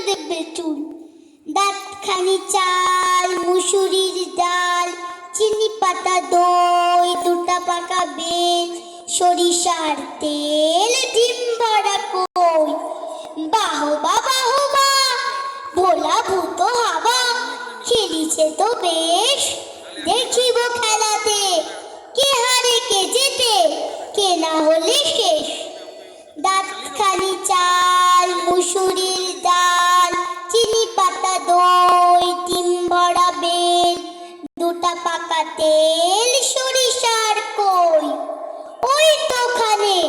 দেবে চুল। দাঁতখানি চাল, মুসুরির ডাল, চিনি পাতা দই, দুটা পাকা বেল, সরিষার তেল, ডিম ভরা কই। বাহবা বাহবা, ভোলা ভূত হাবা, খেলিছে তো বেশ। দেখিব খেলাতে কে হারে কে জেতে, কে না হলে শেষ। দাঁতখানি চাল, মুসুরির ডাল, চিনি পাতা দই, ডিম ভরা বেল, দুটা পাকা তেল, সরিষার কই। ওই তো খানে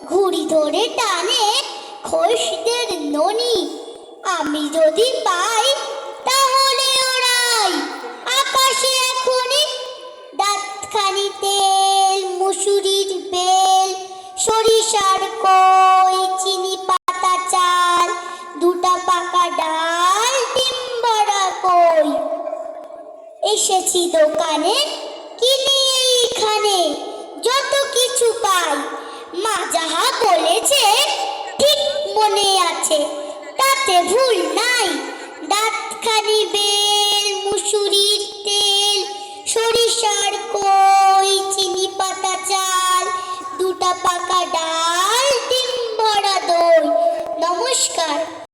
ঘুড়ি ধরে টানে খোশদের ননি। আমি যদি পাই তাহলে ওরাই আকাশে এখনই। দাঁতখানি তেল, মুসুরির বেল, সরিষার কই, চিনি পাতা চাল, দুটা পাকা ডাল, ডিম ভরা কই। এসেছি দোকানে কিনি এইখানে যত কিছু পাই। মা যাহা বলেছে ঠিক মনে আছে, তাতে ভুল নাই। দাঁতখানি বেল, মুসুরির তেল, সরিষার কই, চিনি পাতা চাল, দুটা পাকা ডাল, ডিম ভরা দই। নমস্কার।